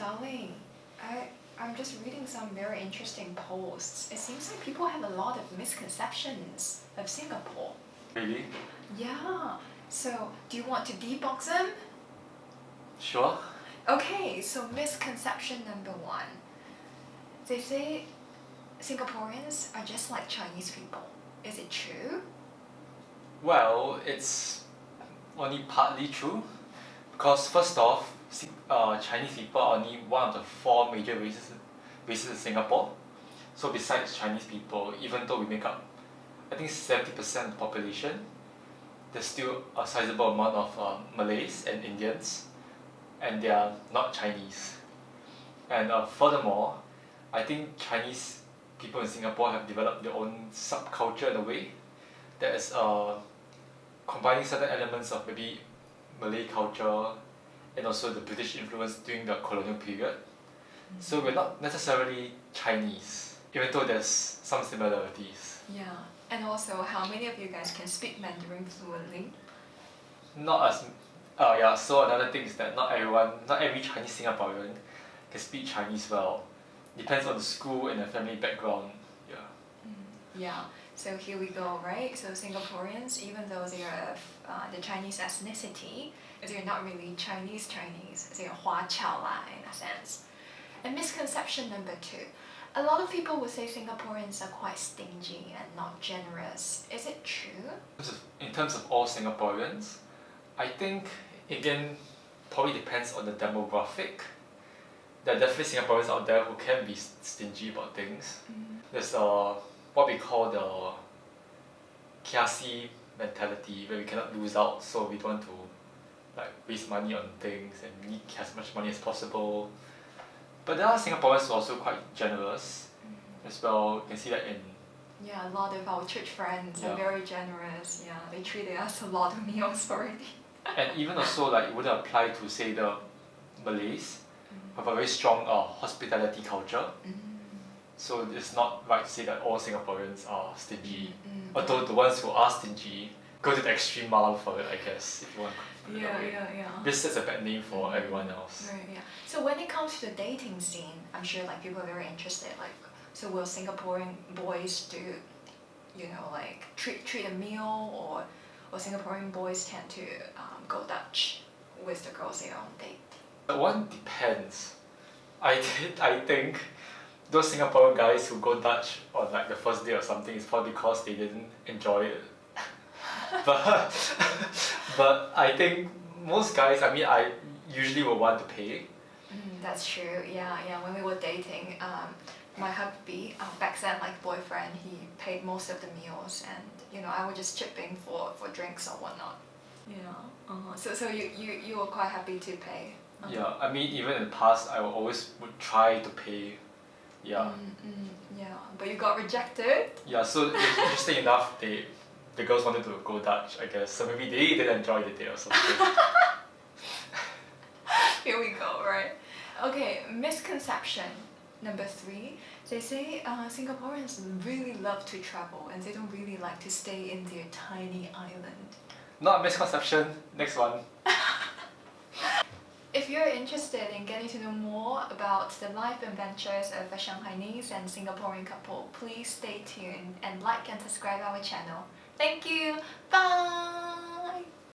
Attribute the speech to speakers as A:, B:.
A: darling, I'm just reading some very interesting posts. It seems like people have a lot of misconceptions of Singapore.
B: Really?
A: Yeah. So, do you want to debunk them?
B: Sure.
A: Okay, so misconception number one. They say Singaporeans are just like Chinese people. Is it true?
B: Well, it's only partly true because first off, Chinese people are only one of the four major races in Singapore. So besides Chinese people, even though we make up, I think 70% of the population, there's still a sizable amount of Malays and Indians, and they are not Chinese. And furthermore, I think Chinese people in Singapore have developed their own subculture in a way that is combining certain elements of maybe Malay culture and also the British influence during the colonial period. So we're not necessarily Chinese, even though there's some similarities.
A: Yeah. And also, how many of you guys can speak Mandarin fluently?
B: Not as yeah. So another thing is that not every Chinese Singaporean can speak Chinese well. Depends on the school and the family background. Yeah.
A: Yeah. So here we go, right? So Singaporeans, even though they are the Chinese ethnicity, they're not really Chinese. They're Hua Chao lah in a sense. And misconception number two. A lot of people would say Singaporeans are quite stingy and not generous. Is it true?
B: In terms of all Singaporeans, I think again probably depends on the demographic. There are definitely Singaporeans out there who can be stingy about things. There's what we call the kiasi mentality, where we cannot lose out, so we don't want to like waste money on things and we need as much money as possible. But there are Singaporeans who are also quite generous as well. You can see that in
A: Yeah, a lot of our church friends are
B: Yeah.
A: very generous. Yeah, they treated us a lot of meals already.
B: and even also like it wouldn't apply to say the Malays who have a very strong hospitality culture. So it's not right to say that all Singaporeans are stingy. Although the ones who are stingy go to the extreme mile for it, I guess, if you want to put it that way.
A: Yeah.
B: This sets a bad name for everyone else.
A: Right, yeah. So when it comes to the dating scene, I'm sure like people are very interested. Like, so will Singaporean boys do, like treat a meal, or Singaporean boys tend to go Dutch with the girls they are on date?
B: That one depends. I think those Singaporean guys who go Dutch on like the first day or something is probably because they didn't enjoy it. but I think most guys, I usually will want to pay.
A: That's true. Yeah. When we were dating, my hubby, back then like boyfriend, he paid most of the meals, and I would just chip in for drinks or whatnot. So you were quite happy to pay.
B: Yeah, even in the past, I would try to pay. Yeah.
A: Yeah, but you got rejected.
B: Yeah, so interesting enough, the girls wanted to go Dutch, I guess. So maybe they didn't enjoy the day or something.
A: Here we go, right? Okay, misconception number three. They say Singaporeans really love to travel and they don't really like to stay in their tiny island.
B: Not a misconception. Next one.
A: If you're interested in getting to know more about the life adventures of a Shanghainese and Singaporean couple, please stay tuned and like and subscribe our channel. Thank you. Bye!